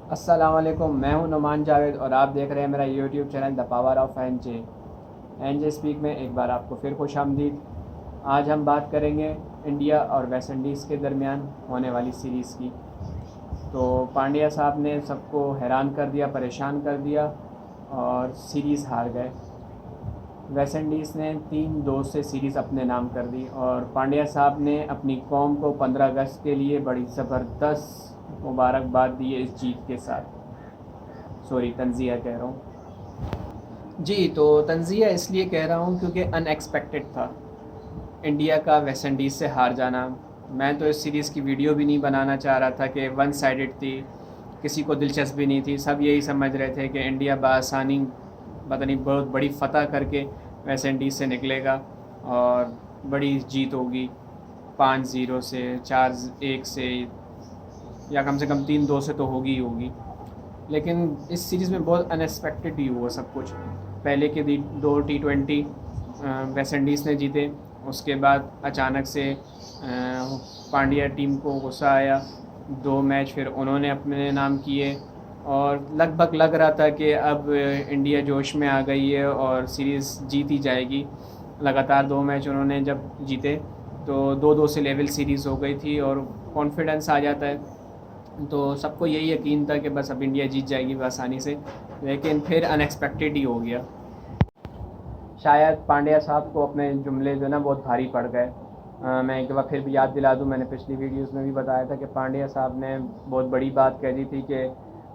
अस्सलाम वालेकुम, मैं हूं नुमान जावेद और आप देख रहे हैं मेरा YouTube channel the power of N J speak में एक बार आपको फिर खुश आमदीद। आज हम बात करेंगे इंडिया और वेस्ट इंडीज़ के दरमियान होने वाली सीरीज़ की। तो पांड्या साहब ने सबको हैरान कर दिया, परेशान कर दिया और सीरीज़ हार गए। वेस्ट इंडीज़ ने 3-2 से सीरीज़ अपने नाम कर दी और पांड्या साहब ने अपनी कौम को 15 अगस्त के लिए बड़ी ज़बरदस्त मुबारकबाद दी है इस जीत के साथ। सॉरी, तंज़िया कह रहा हूँ। जी, तो तंज़िया इसलिए कह रहा हूँ क्योंकि अनएक्सपेक्टेड था इंडिया का वेस्ट इंडीज़ से हार जाना। मैं तो इस सीरीज़ की वीडियो भी नहीं बनाना चाह रहा था कि वन साइडेड थी, किसी को दिलचस्पी नहीं थी। सब यही समझ रहे थे कि इंडिया बआसानी पता नहीं बहुत बड़ी फ़तह करके वेस्ट इंडीज़ से निकलेगा और बड़ी जीत होगी 5-0 से, 4-1 से, या कम से कम 3-2 से तो होगी ही होगी। लेकिन इस सीरीज़ में बहुत अनएक्सपेक्टेड ही हुआ सब कुछ। पहले के 2 T20 वेस्ट इंडीज़ ने जीते, उसके बाद अचानक से पांड्या टीम को गुस्सा आया, 2 मैच फिर उन्होंने अपने नाम किए और लगभग लग रहा था कि अब इंडिया जोश में आ गई है और सीरीज़ जीत ही जाएगी। लगातार 2 मैच उन्होंने जब जीते तो 2-2 से लेवल सीरीज़ हो गई थी और कॉन्फिडेंस आ जाता है। तो सबको यही यकीन था कि बस अब इंडिया जीत जाएगी आसानी से, लेकिन फिर अनएक्सपेक्टेड ही हो गया। शायद पांड्या साहब को अपने जुमले जो ना बहुत भारी पड़ गए। मैं एक बार फिर भी याद दिला दूं, मैंने पिछली वीडियोस में भी बताया था कि पांड्या साहब ने बहुत बड़ी बात कह दी थी कि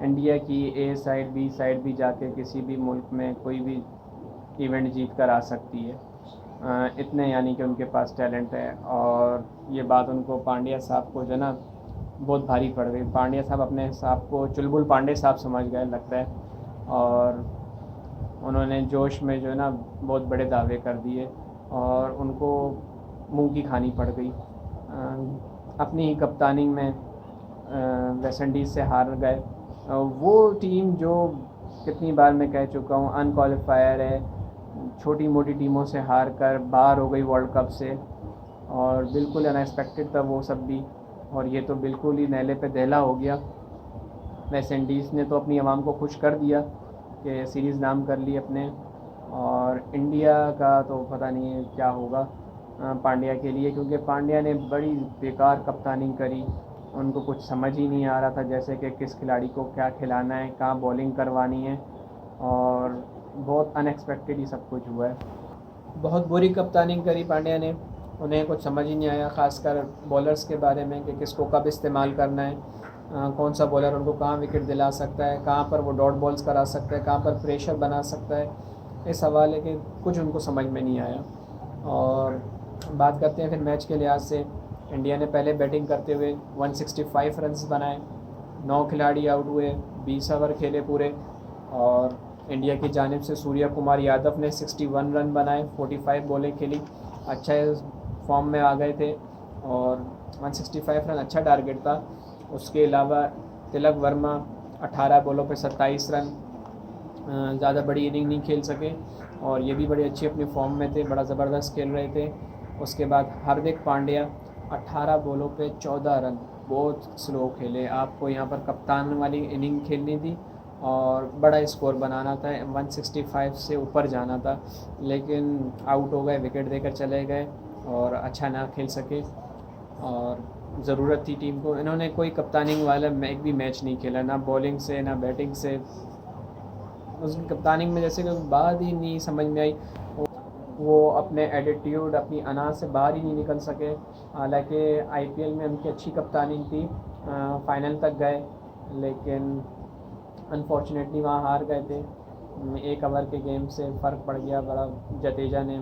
इंडिया की ए साइड बी साइड भी जाके किसी भी मुल्क में कोई भी इवेंट जीत कर आ सकती है। इतने यानी कि उनके पास टैलेंट है और ये बात उनको पांड्या साहब को जो ना बहुत भारी पड़ गई। पांड्या साहब अपने हिसाब को चुलबुल पांडे साहब समझ गए लगता है और उन्होंने जोश में जो है ना बहुत बड़े दावे कर दिए और उनको मुंह की खानी पड़ गई। अपनी ही कप्तानी में वेस्ट इंडीज़ से हार गए। वो टीम जो कितनी बार मैं कह चुका हूँ अनक्वालिफायर है, छोटी मोटी टीमों से हार कर बाहर हो गई वर्ल्ड कप से और बिल्कुल अनएक्सपेक्टेड था वो सब भी। और ये तो बिल्कुल ही नेले पे दहला हो गया। वेस्ट इंडीज़ ने तो अपनी आवाम को खुश कर दिया कि सीरीज़ नाम कर ली अपने, और इंडिया का तो पता नहीं है क्या होगा पांड्या के लिए, क्योंकि पांड्या ने बड़ी बेकार कप्तानी करी। उनको कुछ समझ ही नहीं आ रहा था जैसे कि किस खिलाड़ी को क्या खिलाना है, कहाँ बॉलिंग करवानी है, और बहुत अनएक्सपेक्टेड ही सब कुछ हुआ है। बहुत बुरी कप्तानी करी पांड्या ने, उन्हें कुछ समझ ही नहीं आया, ख़ासकर बॉलर्स के बारे में कि किसको कब इस्तेमाल करना है, कौन सा बॉलर उनको कहाँ विकेट दिला सकता है, कहाँ पर वो डॉट बॉल्स करा सकता है, कहाँ पर प्रेशर बना सकता है। इस हवाले के कुछ उनको समझ में नहीं आया। और बात करते हैं फिर मैच के लिहाज से। इंडिया ने पहले बैटिंग करते हुए 165 रन्स बनाए, 9 खिलाड़ी आउट हुए, 20 ओवर खेले पूरे। और इंडिया की जानिब से सूर्या कुमार यादव ने 61 रन बनाए, 45 बॉलें खेली, अच्छा फॉर्म में आ गए थे और 165 रन अच्छा टारगेट था। उसके अलावा तिलक वर्मा 18 बॉलों पे 27 रन, ज़्यादा बड़ी इनिंग नहीं खेल सके और ये भी बड़ी अच्छी अपनी फॉर्म में थे, बड़ा ज़बरदस्त खेल रहे थे। उसके बाद हार्दिक पांड्या 18 बॉलों पे 14 रन, बहुत स्लो खेले। आपको यहाँ पर कप्तान वाली इनिंग खेलनी थी और बड़ा स्कोर बनाना था, 165 से ऊपर जाना था, लेकिन आउट हो गए, विकेट देकर चले गए और अच्छा ना खेल सके। और ज़रूरत थी टीम को, इन्होंने कोई कप्तानी वाला एक भी मैच नहीं खेला, ना बॉलिंग से ना बैटिंग से। उसकी कप्तानी में जैसे कि बात ही नहीं समझ में आई, वो अपने एटीट्यूड, अपनी अना से बाहर ही नहीं निकल सके। हालांकि आईपीएल में उनकी अच्छी कप्तानी थी, फाइनल तक गए, लेकिन अनफॉर्चुनेटली वहाँ हार गए थे। 1 ओवर के गेम से फ़र्क पड़ गया बड़ा। जडेजा ने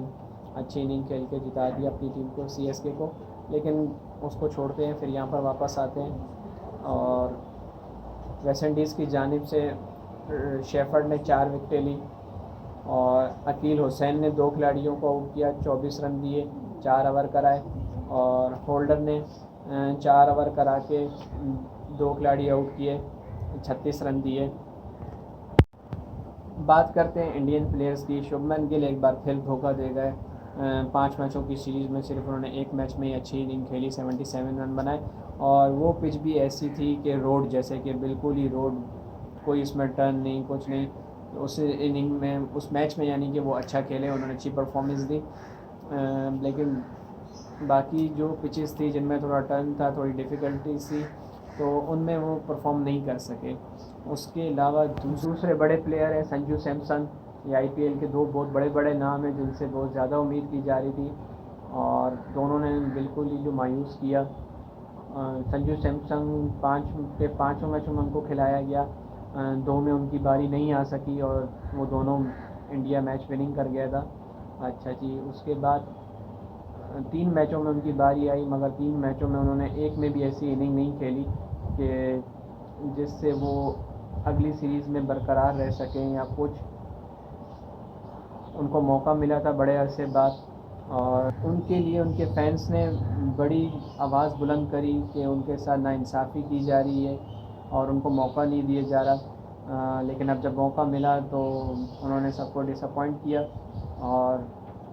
अच्छी इनिंग खेल के जिता दिया अपनी टीम को, सीएसके को। लेकिन उसको छोड़ते हैं, फिर यहाँ पर वापस आते हैं और वेस्ट इंडीज़ की जानिब से शेफर्ड ने 4 विकेटें ली और अकील हुसैन ने 2 खिलाड़ियों को आउट किया, 24 रन दिए, 4 ओवर कराए। और होल्डर ने 4 ओवर करा के 2 खिलाड़ी आउट किए, 36 रन दिए। बात करते हैं इंडियन प्लेयर्स की। शुभमन गिल एक बार फिर धोखा दे गए। 5 मैचों की सीरीज़ में सिर्फ उन्होंने 1 मैच में ही अच्छी इनिंग खेली, 77 रन बनाए और वो पिच भी ऐसी थी कि रोड जैसे कि बिल्कुल ही रोड, कोई इसमें टर्न नहीं, कुछ नहीं। उस इनिंग में, उस मैच में यानी कि वो अच्छा खेले, उन्होंने अच्छी परफॉर्मेंस दी। लेकिन बाकी जो पिचेस थी जिनमें थोड़ा टर्न था, थोड़ी डिफ़िकल्टीज थी, तो उनमें वो परफॉर्म नहीं कर सके। उसके अलावा दूसरे बड़े प्लेयर हैं संजू सैमसन, ये आईपीएल के दो बहुत बड़े बड़े नाम हैं जिनसे बहुत ज़्यादा उम्मीद की जा रही थी, और दोनों ने बिल्कुल ही जो मायूस किया। संजू सैमसन पाँचों मैचों में उनको खिलाया गया, दो में उनकी बारी नहीं आ सकी और वो दोनों इंडिया मैच विनिंग कर गया था। अच्छा जी, उसके बाद 3 मैचों में उनकी बारी आई, मगर 3 मैचों में उन्होंने एक में भी ऐसी इनिंग नहीं खेली कि जिससे वो अगली सीरीज़ में बरकरार रह सकें या कुछ। उनको मौका मिला था बड़े अरसे बाद, और उनके लिए उनके फैंस ने बड़ी आवाज़ बुलंद करी कि उनके साथ नाइंसाफ़ी की जा रही है और उनको मौका नहीं दिया जा रहा। लेकिन अब जब मौका मिला तो उन्होंने सबको डिसअपॉइंट किया और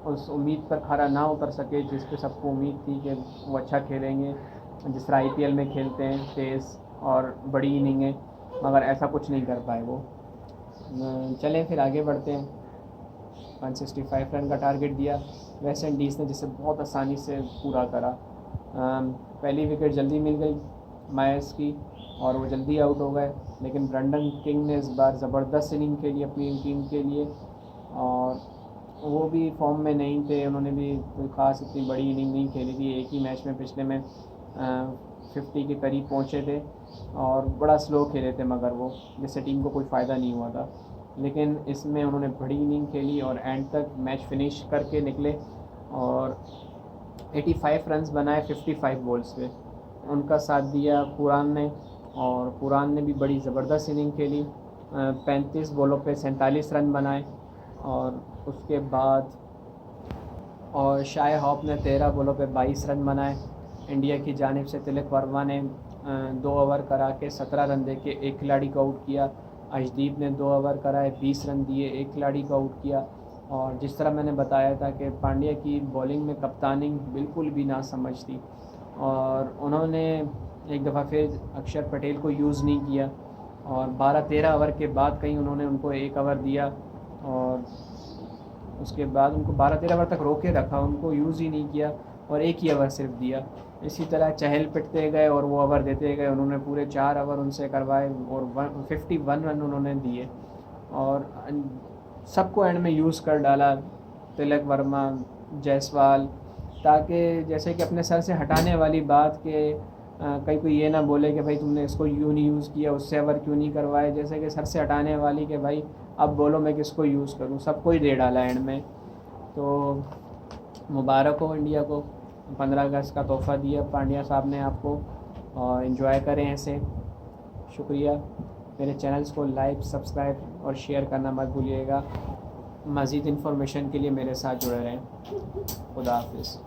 उस उम्मीद पर खरा ना उतर सके जिस पे सबको उम्मीद थी कि वो अच्छा खेलेंगे, जिस तरह आईपीएल में खेलते हैं तेज़ और बड़ी इनिंगें, मगर ऐसा कुछ नहीं कर पाए वो। चलें फिर आगे बढ़ते हैं। 165 रन का टारगेट दिया वेस्ट इंडीज़ ने, जिसे बहुत आसानी से पूरा करा। पहली विकेट जल्दी मिल गई मायर्स की और वो जल्दी आउट हो गए, लेकिन ब्रेंडन किंग ने इस बार ज़बरदस्त इनिंग खेली अपनी टीम के लिए, और वो भी फॉर्म में नहीं थे, उन्होंने भी कोई ख़ास इतनी बड़ी इनिंग नहीं खेली थी। एक ही मैच में पिछले में 50 के करीब पहुँचे थे और बड़ा स्लो खेले थे, मगर वो जिससे टीम को कोई फ़ायदा नहीं हुआ था। लेकिन इसमें उन्होंने बड़ी इनिंग खेली और एंड तक मैच फिनिश करके निकले और 85 रन्स बनाए 55 बॉल्स पे। उनका साथ दिया पुरान ने, और पुरान ने भी बड़ी ज़बरदस्त इनिंग खेली। 35 बॉलों पे 47 रन बनाए, और उसके बाद और शाय हॉप ने 13 बॉलों पे 22 रन बनाए। इंडिया की जानिब से तिलक वर्मा ने 2 ओवर करा के 17 रन दे के एक खिलाड़ी को आउट किया। अर्शदीप ने 2 ओवर कराए 20 रन दिए, एक खिलाड़ी को आउट किया। और जिस तरह मैंने बताया था कि पांड्या की बॉलिंग में कप्तानिंग बिल्कुल भी ना समझ थी, और उन्होंने एक दफ़ा फिर अक्षर पटेल को यूज़ नहीं किया, और 12-13 ओवर के बाद कहीं उन्होंने उनको 1 ओवर दिया और उसके बाद उनको 12-13 ओवर तक रोके रखा, उनको यूज़ ही नहीं किया और 1 ही ओवर सिर्फ दिया। इसी तरह चहल पिटते गए और वो ओवर देते गए, उन्होंने पूरे 4 ओवर उनसे करवाए और 51 रन उन्होंने दिए और सबको एंड में यूज़ कर डाला, तिलक वर्मा, जायसवाल, ताकि जैसे कि अपने सर से हटाने वाली बात के कहीं कोई ये ना बोले कि भाई तुमने इसको यूँ नहीं यूज़ किया, उससे ओवर क्यों नहीं करवाए, जैसे कि सर से हटाने वाली कि भाई अब बोलो मैं किसको यूज़ करूँ, सबको ही दे डाला एंड में। तो मुबारक हो इंडिया को, 15 अगस्त का तोहफ़ा दिया पांड्या साहब ने आपको, और एंजॉय करें ऐसे। शुक्रिया। मेरे चैनल्स को लाइक, सब्सक्राइब और शेयर करना मत भूलिएगा। मज़ीद इन्फॉर्मेशन के लिए मेरे साथ जुड़े रहें। खुदा हाफिज़।